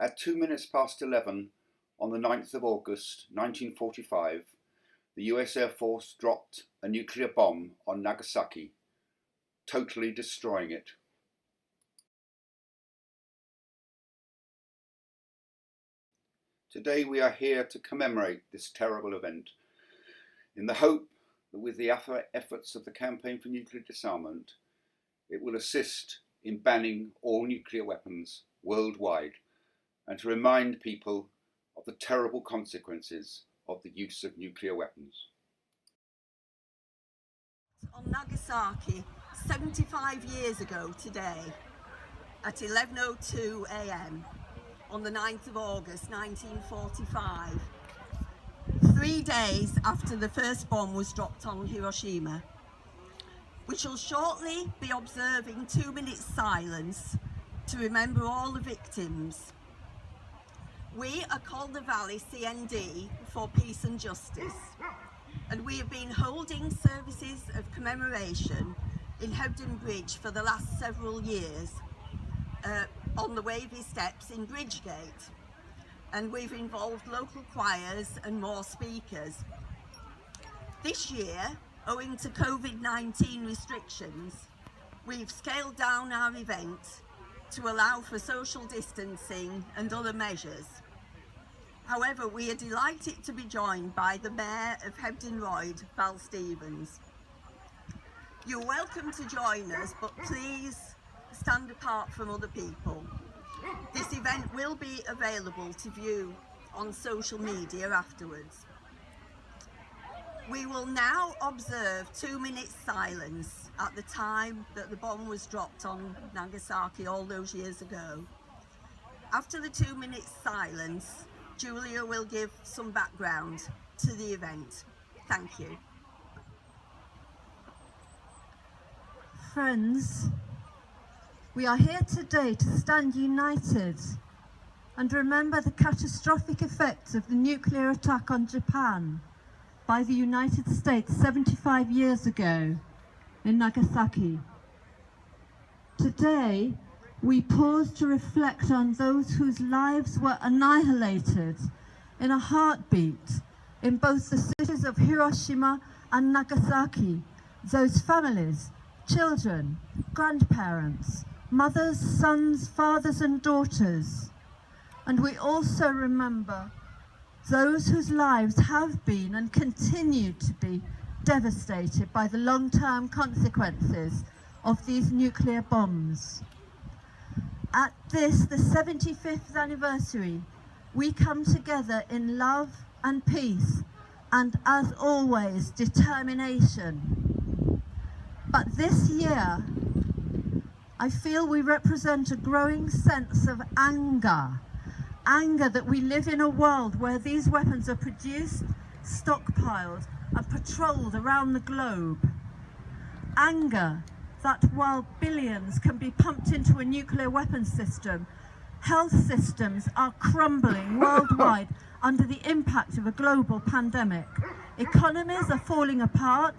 At 11 on the 9th of August 1945, the US Air Force dropped a nuclear bomb on Nagasaki, totally destroying it. Today we are here to commemorate this terrible event, in the hope that with the efforts of the Campaign for Nuclear Disarmament, it will assist in banning all nuclear weapons worldwide and to remind people of the terrible consequences of the use of nuclear weapons. On Nagasaki, 75 years ago today, at 11:02 a.m. on the 9th of August 1945, 3 days after the first bomb was dropped on Hiroshima, we shall shortly be observing 2 minutes silence to remember all the victims. We are Calderdale CND for Peace and Justice, and we have been holding services of commemoration in Hebden Bridge for the last several years on the wavy steps in Bridgegate, and we've involved local choirs and more speakers. This year, owing to COVID-19 restrictions, we've scaled down our event to allow for social distancing and other measures. However, we are delighted to be joined by the Mayor of Hebden Royd, Val Stevens. You're welcome to join us, but please stand apart from other people. This event will be available to view on social media afterwards. We will now observe 2 minutes silence at the time that the bomb was dropped on Nagasaki all those years ago. After the 2 minutes silence, Julia will give some background to the event. Thank you. Friends, we are here today to stand united and remember the catastrophic effects of the nuclear attack on Japan by the United States 75 years ago in Nagasaki. Today, we pause to reflect on those whose lives were annihilated in a heartbeat in both the cities of Hiroshima and Nagasaki. Those families, children, grandparents, mothers, sons, fathers and daughters. And we also remember those whose lives have been and continue to be devastated by the long-term consequences of these nuclear bombs. At this, the 75th anniversary, we come together in love and peace and, as always, determination. But this year, I feel we represent a growing sense of anger that we live in a world where these weapons are produced, stockpiled and patrolled around the globe. Anger that while billions can be pumped into a nuclear weapons system, health systems are crumbling worldwide under the impact of a global pandemic. Economies are falling apart.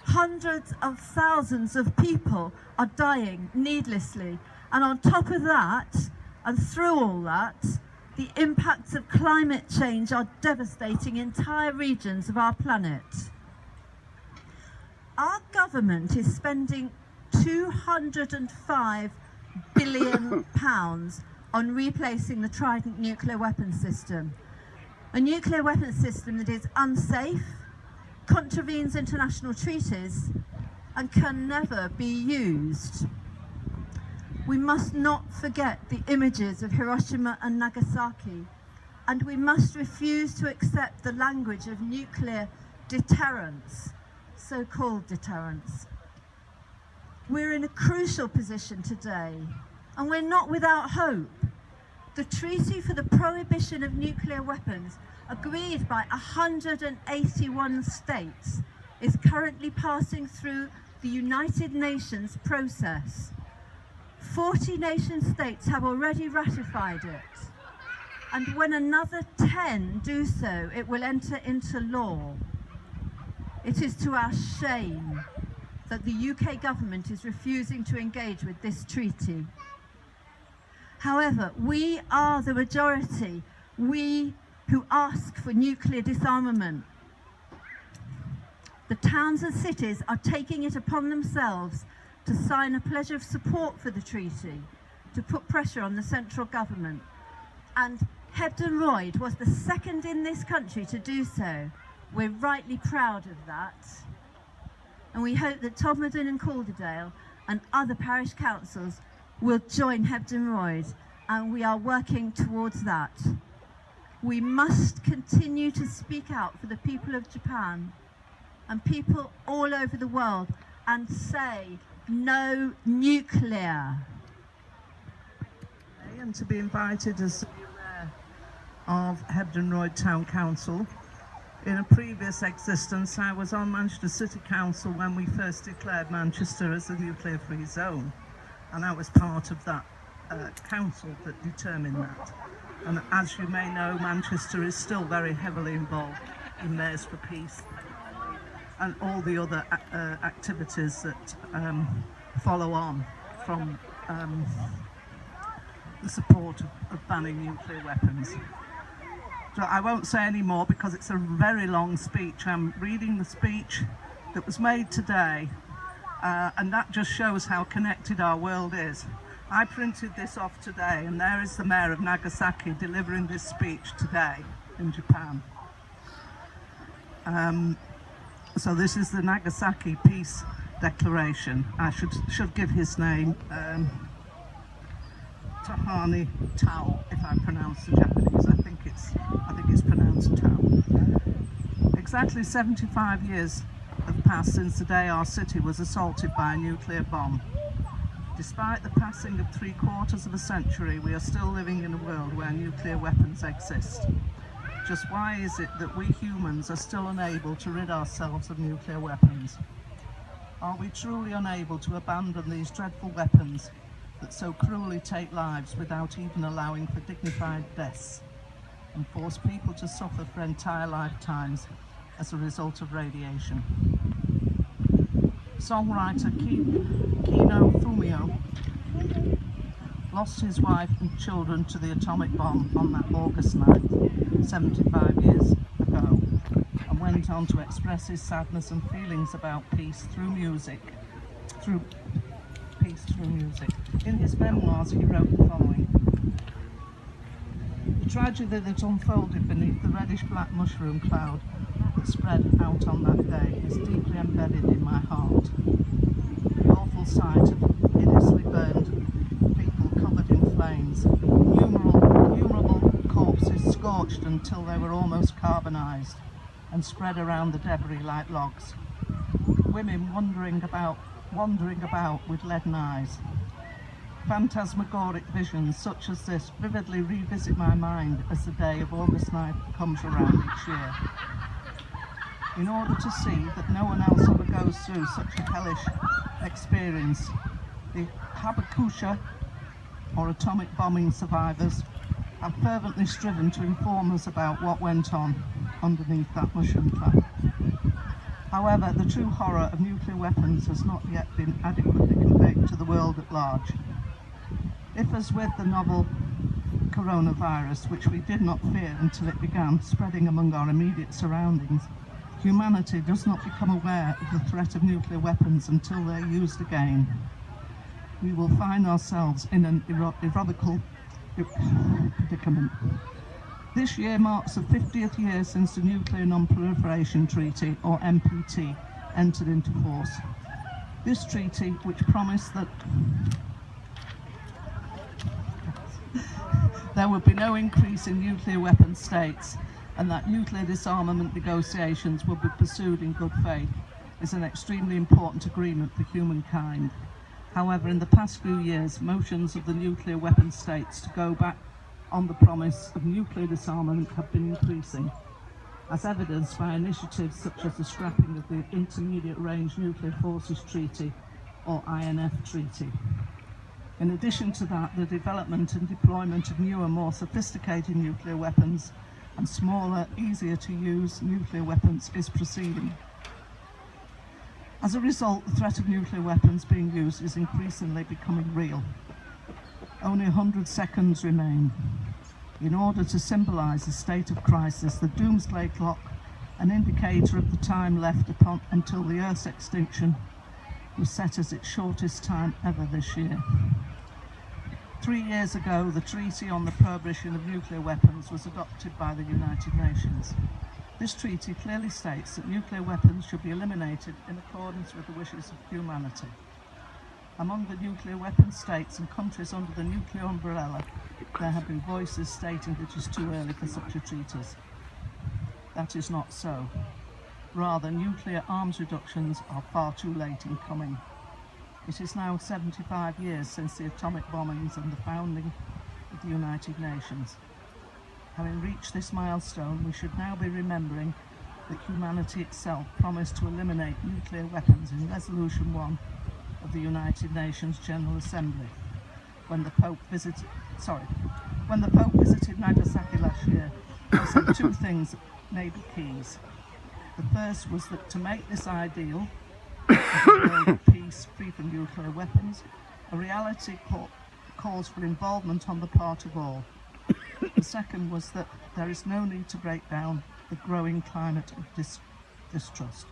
Hundreds of thousands of people are dying needlessly. And on top of that, and through all that, the impacts of climate change are devastating entire regions of our planet. Our government is spending £205 billion on replacing the Trident nuclear weapons system. A nuclear weapons system that is unsafe, contravenes international treaties, and can never be used. We must not forget the images of Hiroshima and Nagasaki, and we must refuse to accept the language of nuclear deterrence, so-called deterrence. We're in a crucial position today, and we're not without hope. The Treaty for the Prohibition of Nuclear Weapons, agreed by 181 states, is currently passing through the United Nations process. 40 nation states have already ratified it, and when another 10 do so, it will enter into law. It is to our shame that the UK government is refusing to engage with this treaty. However, we are the majority, we who ask for nuclear disarmament. The towns and cities are taking it upon themselves to sign a pledge of support for the treaty, to put pressure on the central government. And Hebden Royd was the second in this country to do so. We're rightly proud of that. And we hope that Todmorden and Calderdale and other parish councils will join Hebden Royd, and we are working towards that. We must continue to speak out for the people of Japan and people all over the world and say no nuclear. And to be invited as the mayor of Hebden Royd Town Council. In a previous existence, I was on Manchester City Council when we first declared Manchester as a nuclear-free zone, and I was part of that council that determined that. And as you may know, Manchester is still very heavily involved in Mayors for Peace and all the other activities that follow on from the support of banning nuclear weapons. So I won't say any more because it's a very long speech. I'm reading the speech that was made today, and that just shows how connected our world is. I printed this off today, and there is the mayor of Nagasaki delivering this speech today in Japan. So this is the Nagasaki Peace Declaration. I should give his name, Tahani Tao, if I pronounce the Japanese. I think it's pronounced Tao. Exactly 75 years have passed since the day our city was assaulted by a nuclear bomb. Despite the passing of 3/4 of a century, we are still living in a world where nuclear weapons exist. Just why is it that we humans are still unable to rid ourselves of nuclear weapons? Are we truly unable to abandon these dreadful weapons that so cruelly take lives without even allowing for dignified deaths and force people to suffer for entire lifetimes as a result of radiation? Songwriter Kino Fumio lost his wife and children to the atomic bomb on that August night 75 years ago, and went on to express his sadness and feelings about peace through music. In his memoirs, he wrote the following: "The tragedy that unfolded beneath the reddish-black mushroom cloud that spread out on that day is deeply embedded in my heart. The awful sight of hideously burned people covered in flames, innumerable corpses scorched until they were almost carbonized and spread around the debris like logs, women wandering about with leaden eyes. Phantasmagoric visions such as this vividly revisit my mind as the day of August 9th comes around each year. In order to see that no one else ever goes through such a hellish experience, the Habakusha, or atomic bombing survivors, have fervently striven to inform us about what went on underneath that mushroom cloud. However, the true horror of nuclear weapons has not yet been adequately conveyed to the world at large. If, as with the novel coronavirus, which we did not fear until it began spreading among our immediate surroundings, humanity does not become aware of the threat of nuclear weapons until they're used again, we will find ourselves in an irrevocable predicament. This year marks the 50th year since the Nuclear Non-Proliferation Treaty, or NPT, entered into force. This treaty, which promised that there would be no increase in nuclear weapon states and that nuclear disarmament negotiations would be pursued in good faith, is an extremely important agreement for humankind. However, in the past few years, motions of the nuclear weapon states to go back on the promise of nuclear disarmament have been increasing, as evidenced by initiatives such as the scrapping of the Intermediate Range Nuclear Forces Treaty, or INF Treaty. In addition to that, the development and deployment of newer, more sophisticated nuclear weapons and smaller, easier to use nuclear weapons is proceeding. As a result, the threat of nuclear weapons being used is increasingly becoming real. Only 100 seconds remain. In order to symbolise a state of crisis, the doomsday clock, an indicator of the time left until the Earth's extinction, was set as its shortest time ever this year. 3 years ago, the Treaty on the Prohibition of Nuclear Weapons was adopted by the United Nations. This treaty clearly states that nuclear weapons should be eliminated in accordance with the wishes of humanity. Among the nuclear weapon states and countries under the nuclear umbrella, there have been voices stating that it is too early for such a treaty. That is not so. Rather, nuclear arms reductions are far too late in coming. It is now 75 years since the atomic bombings and the founding of the United Nations. Having reached this milestone, we should now be remembering that humanity itself promised to eliminate nuclear weapons in Resolution 1 of the United Nations General Assembly when the Pope visited Nagasaki last year. He said two things that may be keys. The first was that to make this ideal, a world of peace free from nuclear weapons, a reality calls for involvement on the part of all. The second was that there is no need to break down the growing climate of distrust.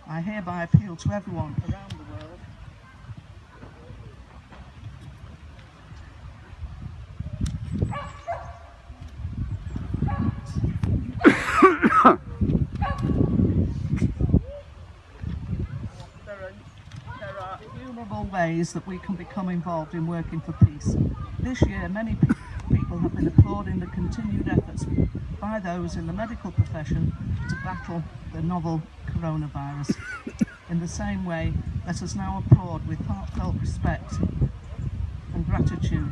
I hereby appeal to everyone around the world There are innumerable ways that we can become involved in working for peace. This year, many people have been applauding the continued efforts by those in the medical profession to battle the novel coronavirus. In the same way, let us now applaud with heartfelt respect and gratitude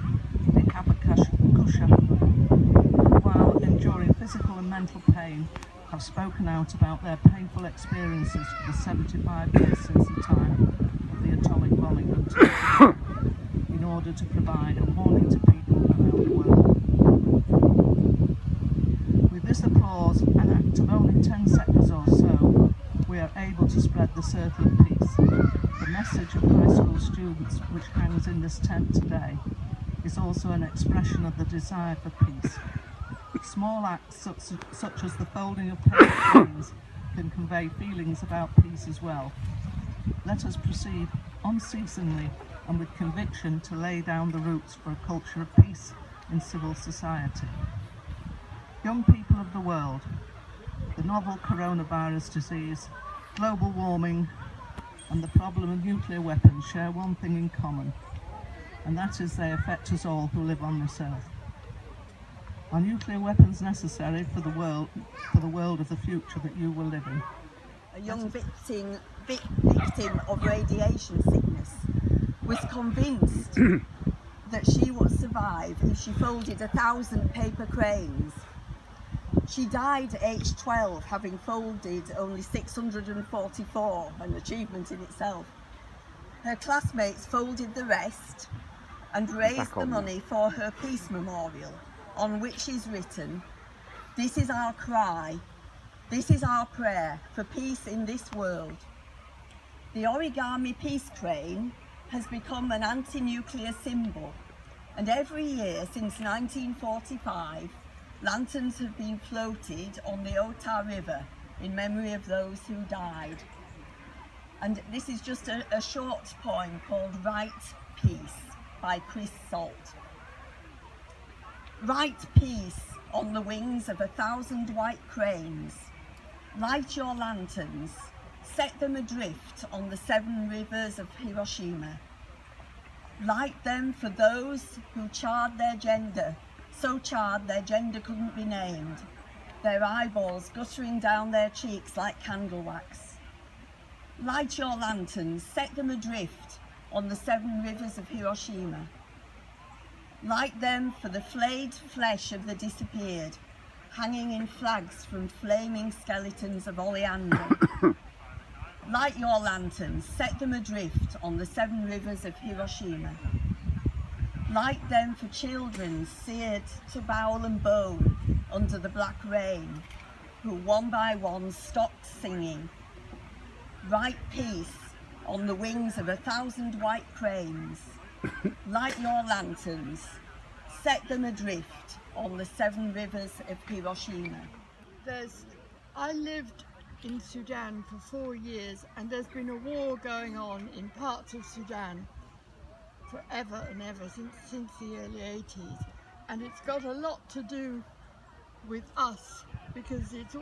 the Apakusha, who, while enduring physical and mental pain, have spoken out about their painful experiences for the 75 years since the time of the atomic bombing until today, in order to provide a warning to people around the world. With this applause, an act of only 10 seconds or so, we are able to spread the circle of peace. The message of high school students, which hangs in this tent today, is also an expression of the desire for peace. Small acts such as the folding of paper cranes can convey feelings about peace as well. Let us proceed unceasingly and with conviction to lay down the roots for a culture of peace in civil society. Young people of the world, the novel coronavirus disease, global warming, and the problem of nuclear weapons share one thing in common, and that is they affect us all who live on this earth. Are nuclear weapons necessary for the world of the future that you will live in? A young victim of radiation sickness was convinced that she would survive if she folded 1,000 paper cranes. She died at age 12, having folded only 644, an achievement in itself. Her classmates folded the rest and raised the money for her peace memorial, on which is written, "This is our cry, this is our prayer for peace in this world." The origami peace crane has become an anti-nuclear symbol, and every year since 1945, lanterns have been floated on the Ota River in memory of those who died. And this is just a short poem called Write Peace by Chris Salt. Write peace on the wings of 1,000 white cranes. Light your lanterns, set them adrift on the 7 rivers of Hiroshima. Light them for those who charred their gender, so charred their gender couldn't be named, their eyeballs guttering down their cheeks like candle wax. Light your lanterns, set them adrift on the 7 rivers of Hiroshima. Light them for the flayed flesh of the disappeared, hanging in flags from flaming skeletons of oleander. Light your lanterns, set them adrift on the 7 rivers of Hiroshima. Light them for children seared to bowel and bone under the black rain, who one by one stopped singing. Write peace on the wings of 1,000 white cranes. Light your lanterns, set them adrift on the 7 rivers of Hiroshima. I lived in Sudan for 4 years, and there's been a war going on in parts of Sudan forever and ever, since the early 80s, and it's got a lot to do with us, because it's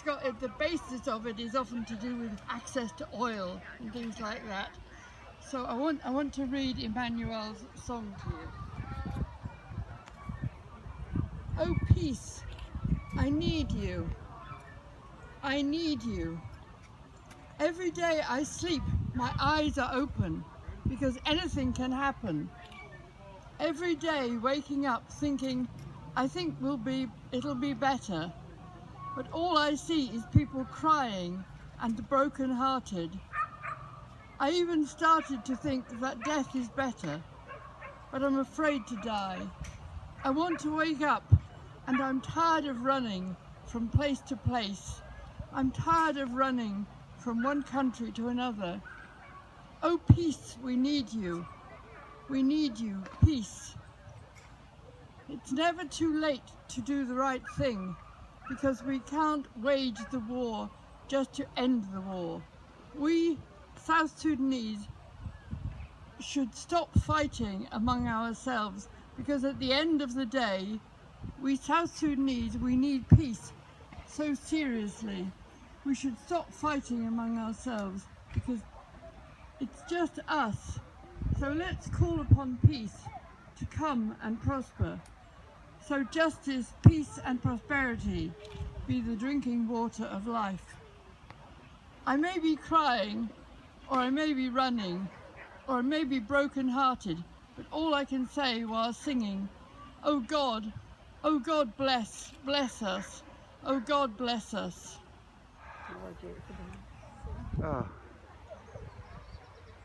got the basis of it is often to do with access to oil and things like that. So I want to read Emmanuel's song to you. Oh peace, I need you. I need you. Every day I sleep, my eyes are open, because anything can happen. Every day waking up thinking, I think it'll be better. But all I see is people crying and broken-hearted. I even started to think that death is better, but I'm afraid to die. I want to wake up, and I'm tired of running from place to place. I'm tired of running from one country to another. Oh, peace, we need you. We need you, peace. It's never too late to do the right thing, because we can't wage the war just to end the war. We, South Sudanese, should stop fighting among ourselves, because at the end of the day, we South Sudanese, we need peace so seriously. We should stop fighting among ourselves, because it's just us. So let's call upon peace to come and prosper. So justice, peace and prosperity be the drinking water of life. I may be crying, or I may be running, or I may be broken-hearted, but all I can say while singing, oh God bless us, oh God bless us. Ah.